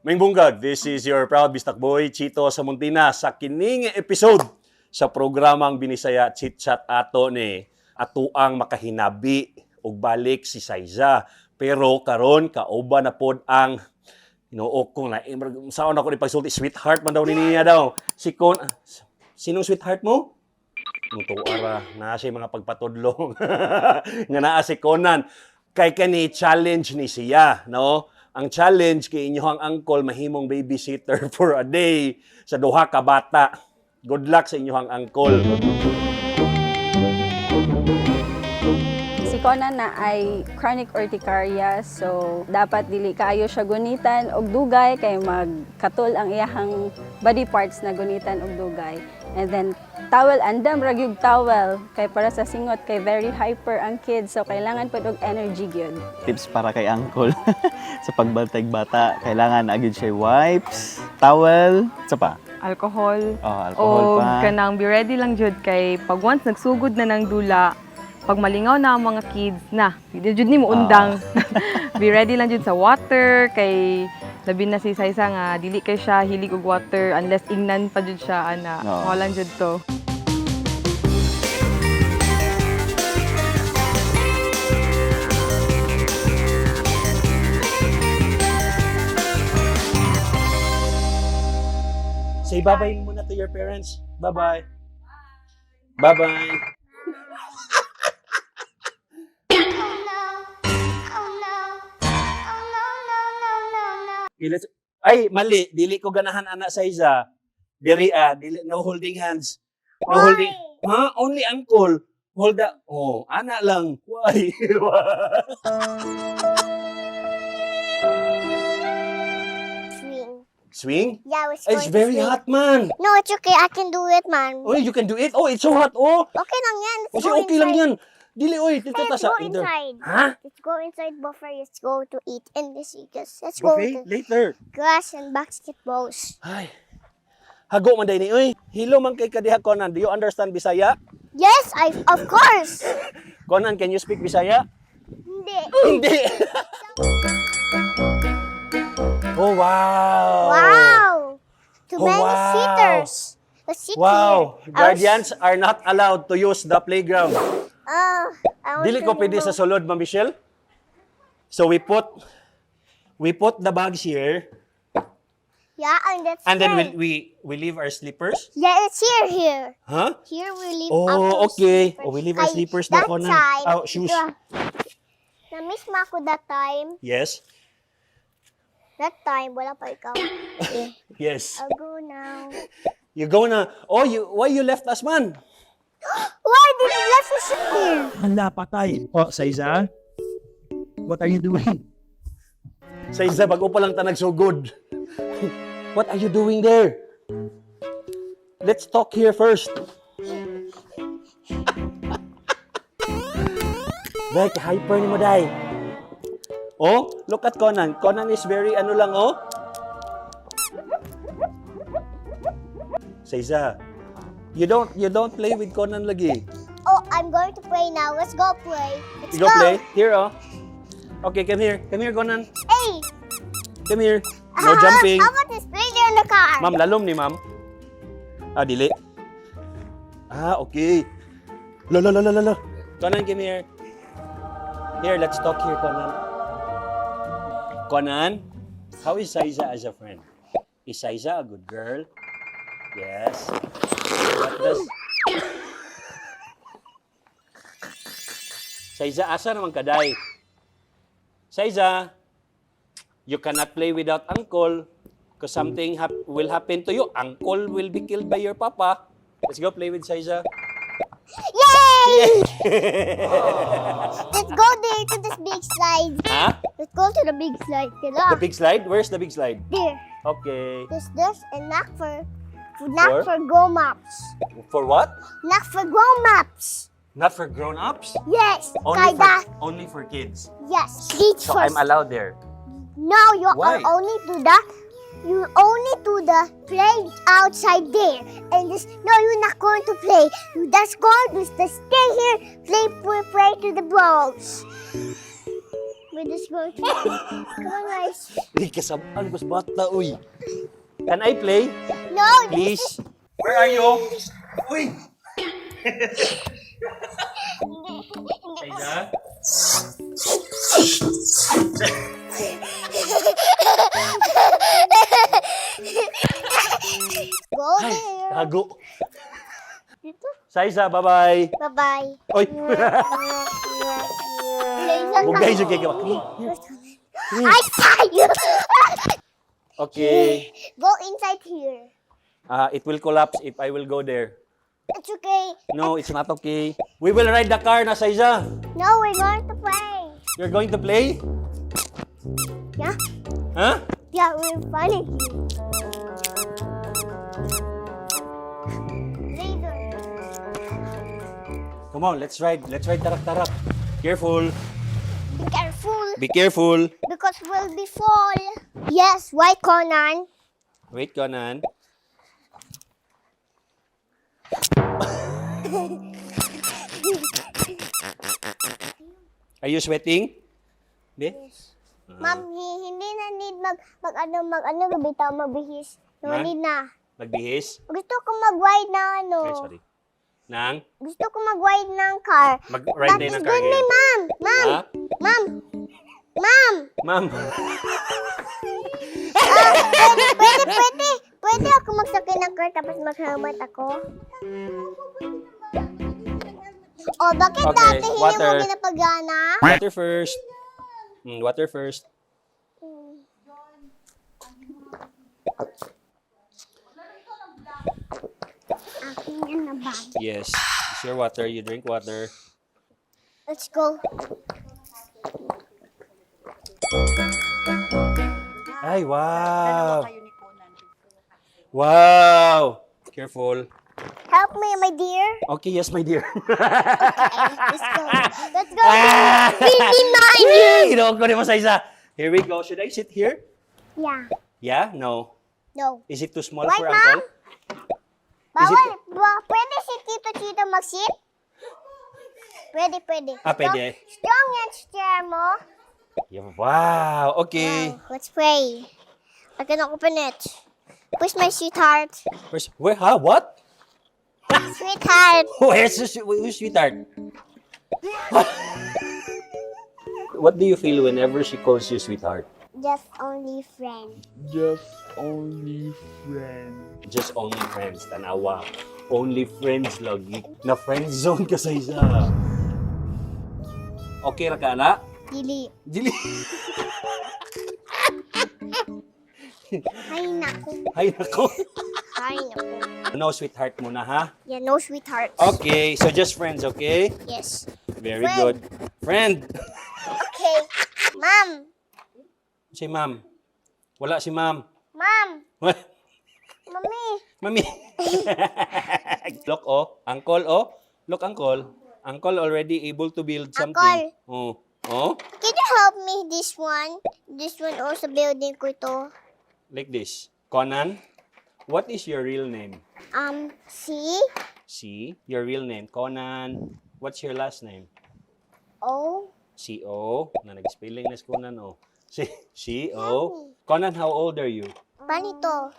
May bunggag, this is your proud bistak boy, Chito Samontina, sa kining episode sa programang Binisaya CHITchat ato ni atuang makahinabi og balik si Xyza. Pero karon kauban na pod ang inuok kong na saon ako ni pagsulti sweetheart man daw niya daw. Si sinong sweetheart mo? Mutuara na siya mga pagpatudlong nga naa si Conan kay kani challenge ni siya, no? Ang challenge kay inyo ang uncle mahimong babysitter for a day sa duha ka bata. Good luck sa inyo ang uncle. Si Conan na ay chronic urticaria, so dapat dili kaayo siya gunitan og dugay kay magkatol ang iyahang body parts na gunitan og dugay. And then towel, andam ra gyud towel kay para sa singot kay very hyper ang kids, so kailangan pud og energy gyud. Tips para kay uncle sa pagbantay bata, kailangan agad siya wipes, towel, sa pa. Alcohol. Alcohol pa. Kanang be ready lang jud kay pag once nagsugod na ng dula, pag malingaw na ang mga kids na, di jud ni mo undang. Be ready lang jud sa water kay labi na si Xyza nga dili kay siya hilig og water unless ingnan pa jud siya ana. Mao lang jud to. Say bye-bye muna to your parents. Bye-bye. Bye-bye. Ay, mali. Dili ko ganahan anak sa Xyza. Dili, no holding hands. No holding. Ha? Only uncle. Hold up. Oh, anak lang. Why? Swing? Yeah, It's very hot, man. No, it's okay. I can do it, man. Oh, you can do it? Oh, it's so hot. Oh. Okay lang yan. Kasi okay lang yan. Dili, oy. Dito ta Let's sa go inside. Ha? Let's go inside before let's go to eat in the circus. Let's go Okay, to later. grass and basketballs. Ay. Hago man day ni, oy. Hilo man kay kadiha Conan. Do you understand Bisaya? Yes, of course. Conan, can you speak Bisaya? Hindi. Hindi. Oh, wow. Wow. Too Oh, many wow. sitters. Let's sit Wow. here. Guardians are not allowed to use the playground. I want Dili to ko pwede sa remove- sulod, Ma'am Michelle. So we put the bags here, Yeah, and that's and then here. we leave our slippers. Yeah, it's here. Huh? Here we leave Oh, our okay. slippers. Oh, we leave our Ay, slippers na, that Conan. time, Oh, shoes. Na-miss mo ako that time. Yes. That time, wala pa ikaw. Yes. I'll go now. You gonna? Oh, why you left us, man? Why did you left us here? Handa patay. Oh, Xyza? What are you doing? Sa isa, bago pa lang ta nagsugod. What are you doing there? Let's talk here first. Dai, hyper ni mo, Dai. Oh, look at Conan. Conan is very ano lang, oh. Xyza, you don't play with Conan lagi. Oh, I'm going to play now. Let's go play. Let's You go play? Here, oh. Okay, come here. Come here, Conan. Hey! Come here. No jumping. How about this stranger in the car? Ma'am, lalom ni ma'am. Ah, dili. Ah, okay. Lo. Conan, come here. Here, let's talk here, Conan. Conan, how is Xyza as a friend? Is Xyza a good girl? Yes. What does... Xyza, asa naman kaday? Xyza, you cannot play without uncle because something will happen to you. Uncle will be killed by your papa. Let's go play with Xyza. Yay! Let's go there to this big slide. Huh? Let's go to the big slide. The big slide? Where's the big slide? There. Okay. This and not For? for grown ups. For what? Not for grown ups. Not for grown-ups? Yes. Only for kids. Yes. Kids So first. I'm allowed there. No, you Why? are only to the play outside there. And this, no, you're not going to play. You just going to stay here, play to the balls. we're just going to play. Come on, guys. Kasabaan, mas bata, uy. Can I play? No, Please? Where are you? Uy! Xyza? Go Ay, there. tago. Dito. Xyza, bye-bye. Bye-bye. Oy! Laser Bugay, ka. sige ka. I saw you. Okay. Go inside here. It will collapse if I will go there. It's okay. No, it's not okay. We will ride the car na, Xyza. No, we're going to play. You're going to play? Yeah? Huh? Yeah, we're funny. Laser. Come on, let's ride. Let's ride tarak-tarak. Careful. Be careful. Be careful. Because we'll be fall. Yes, why, Conan? Wait, Conan. Are you sweating? Hindi? Ma'am, hindi na need mag bitaw, magbihis. No Ha? need na. Magbihis? Gusto ko mag-ride na ano. Ay, sorry. Nang? Gusto ko mag-ride ng car. Mag-ride That na is ng car good me, ngayon. ma'am. Ma'am. Ha? Ma'am. Ma'am. Ma'am. Pwede ako magsakay ng car tapos mag-helmet ako? O, bakit Okay, dati hindi mo water. ginapagana? Water first. Water first. Akin yan na bag. Yes. It's your water. You drink water. Let's go. Ay, wow. Wow. Careful. Help me, my dear. Okay, yes, my dear. Let's go. Let's go. Ah! We'll be mine. Hinaw ko ni mo, Xyza. Here we go. Should I sit here? Yeah. Yeah? No. No. Is it too small Why, for Ma'am? Uncle? Pwede si Tito Chito mag-sit? Pwede. Ah, pwede. Strong yan chair mo. Yeah, wow. Okay. Wow, let's pray. I can open it. Push my sweetheart. Where? Huh? What? Sweetheart. Who's sweetheart? What do you feel whenever she calls you sweetheart? Just only friend. Just only friend. Just only friends. Tanawa. Only friends lagi. Na friend zone ka sa isa. Okay ra ka na? Dili. Dili. Ay, naku. Ay nako. Ay, naku. No sweetheart muna ha? Yeah, no sweetheart. Okay, so just friends, okay? Yes. Very Friend. good. Friend. Okay. Ma'am. Si ma'am. Wala si ma'am. Ma'am. What? Mami. Mami. Look, oh. Uncle, oh. Look, uncle. Uncle already able to build something. Oh. Oh. Can you help me this one? This one also building ko ito. Like this. Conan, what is your real name? C. C. Your real name. Conan. What's your last name? O. C-O. Na nag-spelling na si Conan, oh. C-O. Conan, how old are you? Panito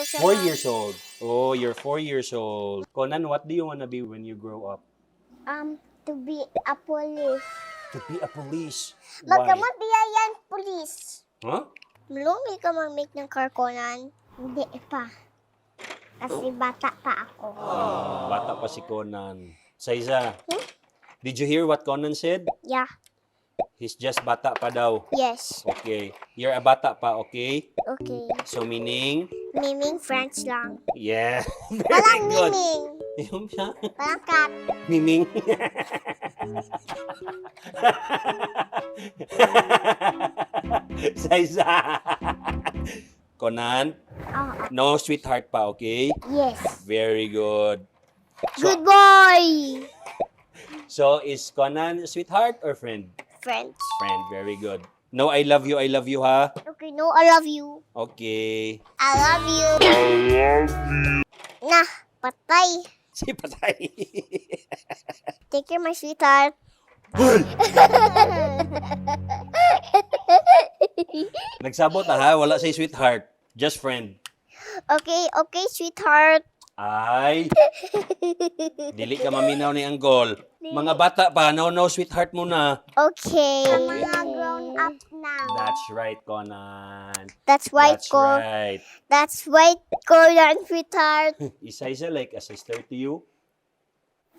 siya. 4 years old. Oh, you're 4 years old. Conan, what do you want to be when you grow up? To be a police. To be a police. Why? Magkamot diya yan, police. Huh? Malumi ka mag-make ng car, Conan. Hindi pa. Kasi bata pa ako. Bata pa si Conan. Xyza, did you hear what Conan said? Yeah. He's just bata pa daw. Yes. Okay. You're a bata pa, okay? Okay. So meaning? Miming French lang. Yeah. Walang Very good. miming. Yung siya. Walang cat. Miming. Xyza. Conan, Oh, no sweetheart pa, okay? yes. Very good. Good boy. So, is Conan a sweetheart or friend? French. Friend, very good. No, I love you, ha? Okay, no, I love you. Okay. I love you. Nah, patay. Si Patay. Take care, my sweetheart. Nagsabot na ha, wala say sweetheart. Just friend. Okay, okay, sweetheart. Ay, dili ka maminaw ni Anggol. Mga bata pa, no, sweetheart muna. Okay. Okay. Mga grown up now. That's right, Conan. That's right, Right. That's right, Conan, sweetheart. Is Xyza like a sister to you?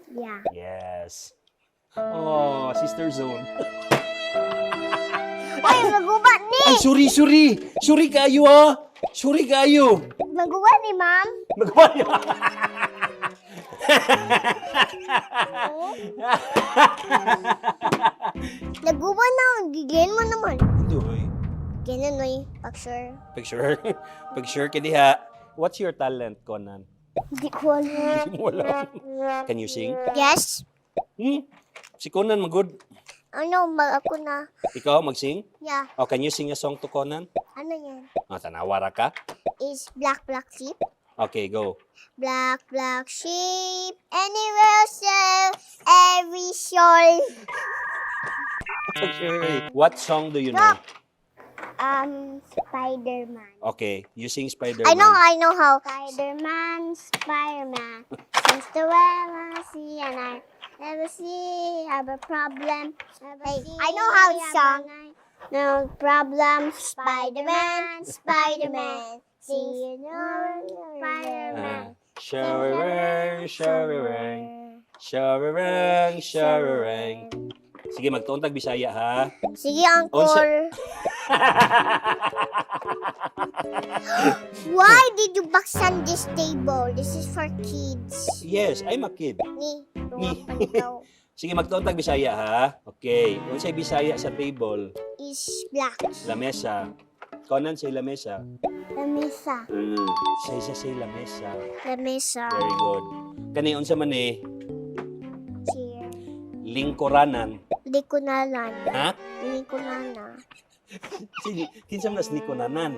Yeah. Yes. Oh, sister zone. Ay, magubat ni! Ay, sorry. Sorry kayo ha. Sorry kayo. Magubat ni, ma'am. Magawa niyo. Nagubat na, gigilin mo naman. Doy. Ganun, no, picture. Picture ka diha. What's your talent, Conan? Hindi ko alam. Wala. Can you sing? Yes? Si Conan magud. Ano, ako na. Ikaw magsing? Yeah. Oh, can you sing a song to Conan? Ano yan? Tanawara ka? Is black, black sheep? Okay, go. Black, black sheep, anywhere so every shore. What song do you know? Spider-Man. Okay, you sing Spider-Man. I know how. Spider-Man. Since the world I see and I never see have a problem. Hey, I know how to song. No problem, Spider-Man. See you know, Spider-Man. Shawarang. Sige, magtuuntag Bisaya ha. Sige, Uncle. Why did you baksan this table? This is for kids. Yes, I'm a kid. Ni, Ni. ikaw Sige, magtuuntag Bisaya ha. Okay, unsay Bisaya sa table? is black. Lamesa. Conan say lamesa. Lamesa. Xyza say lamesa. Lamesa. Very good. Kani unsa man eh? Chair. Lingkuranan. Likunanan. Ha? Likunana. Sige, kinsa man lingkuranan?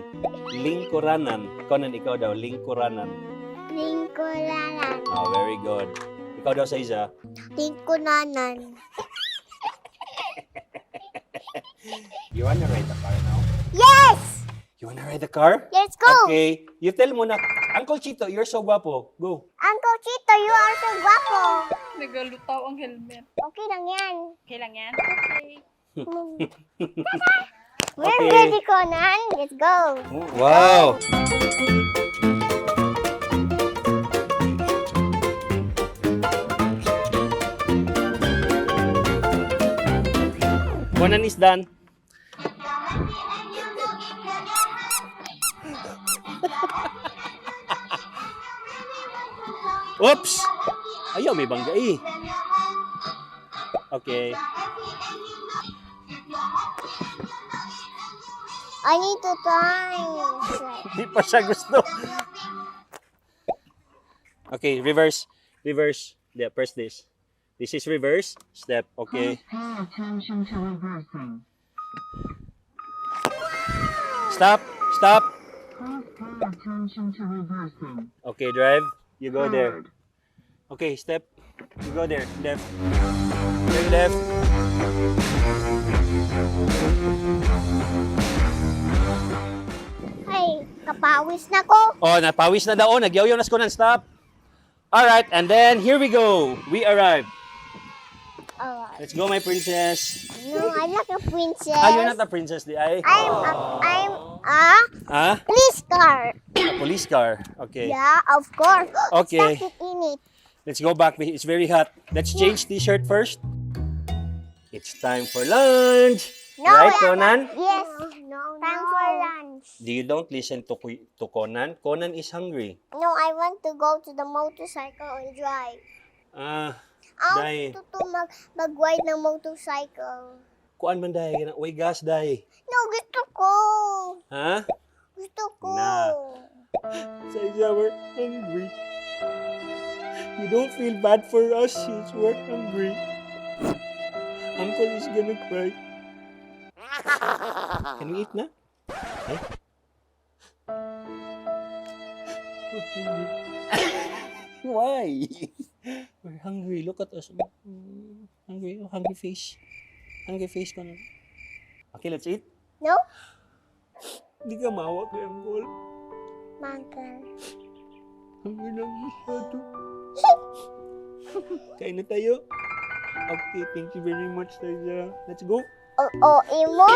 Lingkuranan. Conan ikaw daw lingkuranan. Lingkuranan. Oh, very good. Ikaw daw Xyza. Lingkunanan. You wanna ride the car now? Yes! You wanna ride the car? Let's go! Okay. You tell mo na, Uncle Chito, you're so guapo. Go. Uncle Chito, you are so guapo. Nagalutaw ang helmet. Okay lang yan. Okay lang yan? Okay. We're Okay. ready, Conan. Let's go. Wow! Conan is done. Oops! Ayaw, may bangga eh. Okay. I need to try. Di pa siya gusto. Okay, reverse. Reverse. Yeah, press this. This is reverse. Step. Okay. Stop. Stop. Okay, drive. You go there. Okay, step. You go there. Left. Turn left. Ay, kapawis na ko. Oh, napawis na daw. Nagyaw-yaw na Conan. Stop. All right, and then here we go. We arrived. Let's go, my princess. No, I'm not a princess. Ah, you're not a princess, di ay? I'm a Ah? police car. A police car. Okay. Yeah, of course. Okay. Stuck it in it. Let's go back. It's very hot. Let's change t-shirt first. It's time for lunch. No, Right, I- Conan? Yes. No, time for lunch. You don't listen to Conan? Conan is hungry. No, I want to go to the motorcycle and drive. Ah, I Day. want to mag-ride ng motorcycle. kuan man day. Uy, gas day. No, gusto ko. Ha? Gusto ko. Na. Xyza, we're hungry. You don't feel bad for us since we're hungry. Uncle is gonna cry. Can we eat na? Eh? We're hungry. Why? We're hungry. Look at us. Hungry. Hungry face. Hungry face ko na. Okay, let's eat. No? Hindi ka mawa kay Uncle. Manker. Hungry na masyado. Kain na tayo. Okay, thank you very much, Xyza. Let's go. Oo, imo?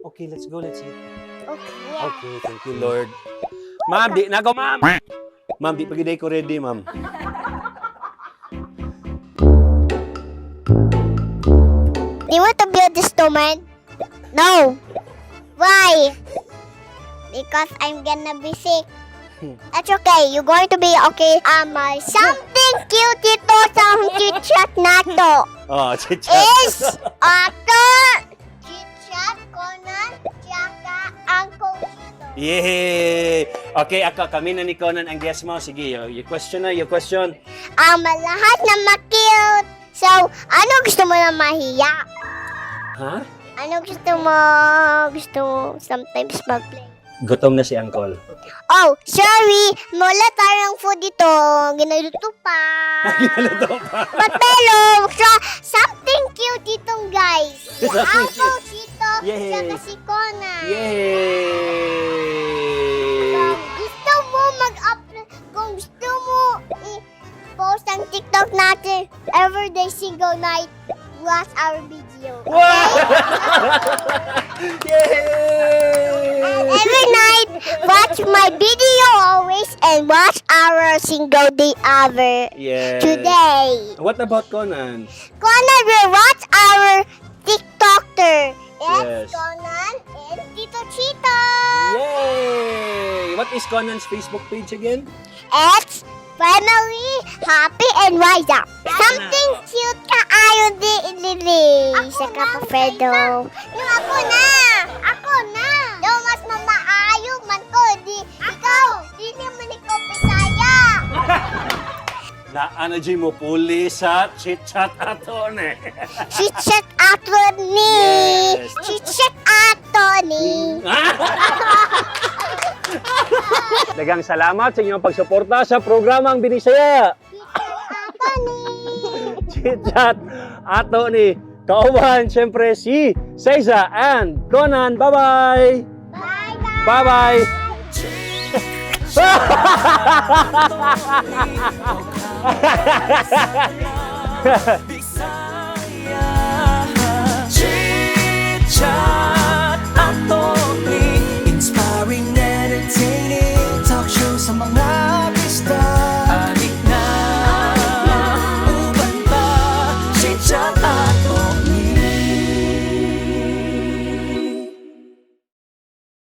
Okay, let's go. Let's eat. Okay, yeah. Okay, thank you, Lord. Ma'am, di na ako, ma'am. Ma'am, di pag ko ready, ma'am. Do you want to build this snowman? No. Why? Because I'm gonna be sick. That's okay. You're going to be okay. Something cute ito sa CHITchat nato. Oh, CHITchat. Is ato CHITchat, Conan, tsaka Uncle Chito. Yay! Okay, kami na ni Conan ang guest mo. Sige, your question na, your question. Lahat na ma-cute. So, ano gusto mo na mahiya? Ha? Ano gusto mo? Gusto mo sometimes mag-play? Gutom na si Uncle. Oh, sorry. Wala tayong food dito. Ginaluto pa. Ginaluto pa. Pero, something cute itong guys. Si Something Uncle cute. Chito, Yay. tsaka si Conan. Yay! Kung gusto mo i-post ang TikTok natin everyday single night, watch our video. Wow! And Yay! every night, watch my video always and watch our single day ever Yes. today. What about Conan? Conan will watch our TikToker. Yes. Conan and Tito Chito. Yay! What is Conan's Facebook page again? It's Family, Happy, and Xyza. Something cute ka ayon di ilili. Sa kapapredo. Yung ako na! Ako na! Yung mas mamaayo man ko. Ikaw! Di naman ikaw Bisaya. Na ano mo puli sa CHITchat ato ne. CHITchat ato ni. Yes. CHITchat ato ni. Dagang salamat sa inyong pagsuporta sa programang Binisaya. Ato ni. CHITchat ato ni. Kauban, syempre si Xyza and Conan. Bye-bye! Bye-bye. Bye-bye!